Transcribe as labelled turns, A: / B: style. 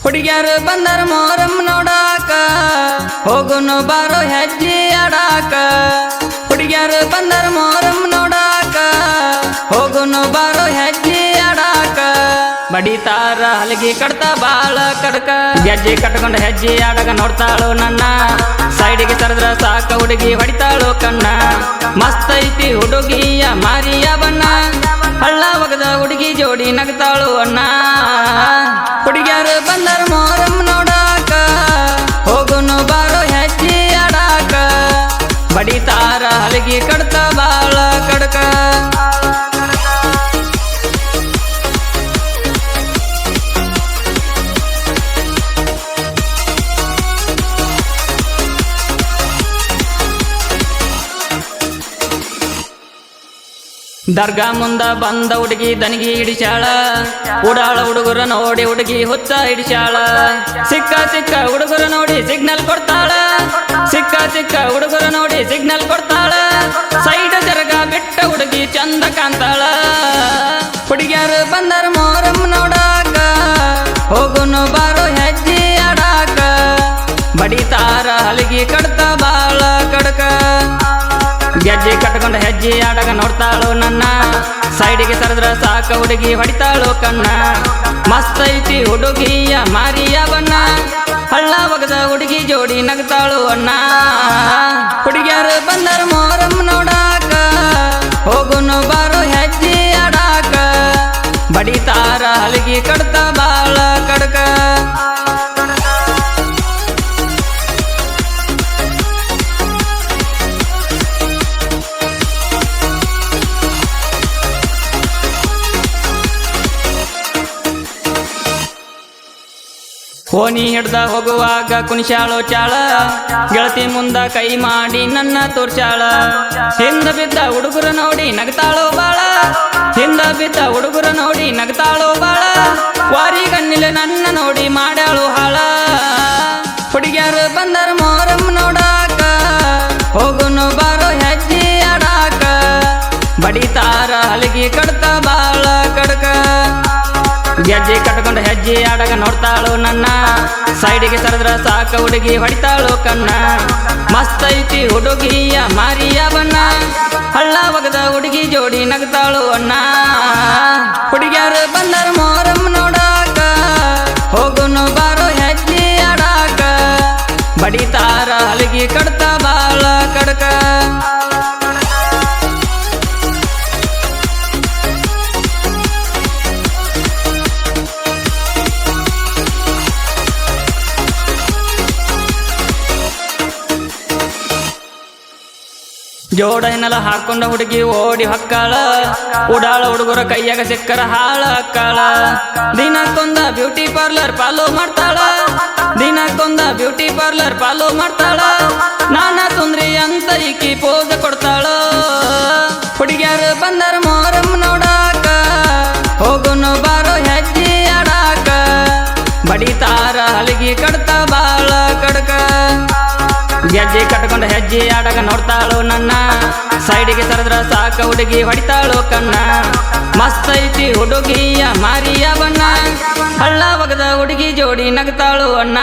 A: ಹುಡುಗ್ಯಾರು ಬಂದರ ಮೋರಮ್ಮ ನೋಡಾಕ ಹೋಗುನು ಬಾರೋ ಹೆಜ್ಜೆ ಆಡಾಕ ಹುಡುಗ್ಯಾರು ಬಂದರ ಮೋರಮ್ಮ ನೋಡಾಕ ಹೋಗುನು ಬಾರೋ ಹೆಜ್ಜೆ ಆಡಾಕ ಬಡಿತಾರ ಹಲಗಿ ಕಡ್ತಾ ಬಾಳ ಕಡ್ಕ ಗೆಜ್ಜೆ ಕಟ್ಕೊಂಡ ಹೆಜ್ಜೆ ಆಡಾಗ ನೋಡ್ತಾಳು ನನ್ನ ಸೈಡಿಗೆ ಸರದ್ರ ಸಾಕ ಹುಡುಗಿ ಹೊಡಿತಾಳು ಕಣ್ಣ ಮಸ್ತ್ ಐತಿ ಹುಡುಗಿಯ ಮಾರಿಯ ಬಣ್ಣ ಹಳ್ಳ ಒಗದ ಹುಡುಗಿ ಜೋಡಿ ನಗ್ತಾಳು ಅಣ್ಣ ಹುಡುಗ್ಯಾರು ಬಂದರ ಮೋರಮ್ಮ ನೋಡಾಕ ಹೋಗುನು ಬಾರೋ ಹೆಜ್ಜೆ ಆಡಾಕ ಬಡಿತಾರ ಹಲಗಿ ಕಡ್ತಾ ಬಾಳ ಕಡ್ಕ ದರ್ಗಾ ಮುಂದ ಬಂದ ಹುಡುಗಿ ದನಿಗಿ ಹಿಡಿಸಾಳ ಉಡಾಳ ಹುಡುಗರ ನೋಡಿ ಹುಡುಗಿ ಹುಚ್ಚ ಹಿಡಿಸಾಳ ಸಿಕ್ಕ ಸಿಕ್ಕ ಹುಡುಗರ ನೋಡಿ ಸಿಗ್ನಲ್ ಕೊಡ್ತಾಳ ಸಿಕ್ಕ ಸಿಕ್ಕ ಹುಡುಗರ ನೋಡಿ ಸಿಗ್ನಲ್ ಕೊಡ್ತಾಳ ಸೈಡ್ ಜರಗ ಬಿಟ್ಟ ಹುಡುಗಿ ಚಂದ ಕಾಂತಾಳ ಹುಡುಗ್ಯಾರು ಬಂದರ ಮೋರಮ್ಮ ನೋಡಾಕ ಹೋಗುನು ಬಾರೋ ಹೆಜ್ಜೆ ಆಡಾಕ ಬಡಿತಾರ ಹಲಗಿ ಕಡ್ತಾ ಬಾಳ ಕಡ್ಕ ಗೆಜ್ಜೆ ಕಟ್ಕೊಂಡ ಹೆಜ್ಜೆ ಆಡಾಗ ನೋಡ್ತಾಳು ನನ್ನ ಸೈಡಿಗೆ ಸರದ್ರ ಸಾಕ ಹುಡುಗಿ ಹೊಡಿತಾಳು ಕಣ್ಣ ಮಸ್ತ್ ಐತಿ ಹುಡುಗಿಯ ಮಾರಿಯ ಬಣ್ಣ ಹಳ್ಳ ಒಗದ ಹುಡುಗಿ ಜೋಡಿ ನಗ್ತಾಳು ಅಣ್ಣ ಹುಡುಗ್ಯಾರು ಬಂದರ ಮೋರಮ್ಮ ನೋಡಾಕ ಹೋಗುನು ಬಾರೋ ಹೆಜ್ಜೆ ಆಡಾಕ ಬಡಿತಾರ ಹಲಗಿ ಕಡ್ತಾ ಬಾಳ ಕಡ್ಕ ಓಣಿ ಹಿಡ್ದ ಹೋಗುವಾಗ ಕುಣಿಸಾಳೋ ಚಾಳ ಗೆಳತಿ ಮುಂದ ಕೈ ಮಾಡಿ ನನ್ನ ತೋರ್ಸಾಳ ಹಿಂದ ಬಿದ್ದ ಹುಡುಗರ ನೋಡಿ ನಗ್ತಾಳೋ ಬಾಳ ಹಿಂದ ಬಿದ್ದ ಹುಡುಗರ ನೋಡಿ ನಗ್ತಾಳೋ ಬಾಳ ವಾರಿ ಕಣ್ಣಿಲೆ ನನ್ನ ನೋಡಿ ಮಾಡ್ಯಾಳು ಹಾಳ ಹುಡುಗ್ಯಾರು ಬಂದರ ಮೋರಮ್ಮ ನೋಡಾಕ ಹೋಗುನು ಬಾರೋ ಹೆಜ್ಜೆ ಆಡಾಕ ಬಡಿತಾರ ಹಲಗಿ ಕಡ್ತಾ ಬಾಳ ಕಡ್ಕ ಗೆಜ್ಜೆ ಕಟ್ಕೊಂಡ ಹೆಜ್ಜೆ ಆಡಾಗ ನೋಡ್ತಾಳು ನನ್ನ ಸೈಡಿಗೆ ಸರದ್ರ ಸಾಕ ಹುಡುಗಿ ಹೊಡಿತಾಳು ಕಣ್ಣ ಮಸ್ತ್ ಐತಿ ಹುಡುಗಿಯ ಮಾರಿಯ ಬಣ್ಣ ಹಳ್ಳ ಒಗದ ಹುಡುಗಿ ಜೋಡಿ ನಗ್ತಾಳು ಅಣ್ಣ ಹುಡುಗ್ಯಾರು ಬಂದರ ಮೋರಮ್ಮ ನೋಡಾಕ ಹೋಗುನು ಬಾರೋ ಹೆಜ್ಜೆ ಆಡಾಕ ಬಡಿತಾರ ಹಲಗಿ ಕಡ್ತಾ ಬಾಳ ಕಡ್ಕ ಜೋಡ ಹಿನ್ನಲ ಹಾಕೊಂಡ ಹುಡುಗಿ ಓಡಿ ಹೊಕ್ಕಾಳ ಉಡಾಳ ಹುಡುಗರ ಕೈಯಾಗ ಸಿಕ್ಕರ ಹಾಳ ಹಕ್ಕಾಳ ದಿನಕ್ಕೊಂದ ಬ್ಯೂಟಿ ಪಾರ್ಲರ್ ಫಾಲೋ ಮಾಡ್ತಾಳ ದಿನಕ್ಕೊಂದ ಬ್ಯೂಟಿ ಪಾರ್ಲರ್ ಫಾಲೋ ಮಾಡ್ತಾಳ ನಾನಾ ತುಂದ್ರಿ ಅಂತ ಈಕಿ ಪೋಸ್ ಕೊಡ್ತಾಳ ಹುಡುಗ್ಯಾರು ಬಂದರ ಮೋರಮ್ಮ ನೋಡಾಕ ಹೋಗುನು ಬಾರೋ ಹೆಜ್ಜೆ ಆಡಾಕ ಬಡಿತಾರ ಹಲಗಿ ಕಡ್ತಾ ಬಾಳ ಕಡ್ಕ ಗೆಜ್ಜೆ ಕಟ್ಕೊಂಡ ಹೆಜ್ಜೆ ಆಡಾಗ ನೋಡ್ತಾಳು ನನ್ನ ಸೈಡಿಗೆ ಸರದ್ರ ಸಾಕ ಹುಡುಗಿ ಹೊಡಿತಾಳು ಕಣ್ಣ ಮಸ್ತ್ ಐತಿ ಹುಡುಗಿಯ ಮಾರಿಯ ಬಣ್ಣ ಹಳ್ಳ ಒಗದ ಹುಡುಗಿ ಜೋಡಿ ನಗ್ತಾಳು ಅಣ್ಣ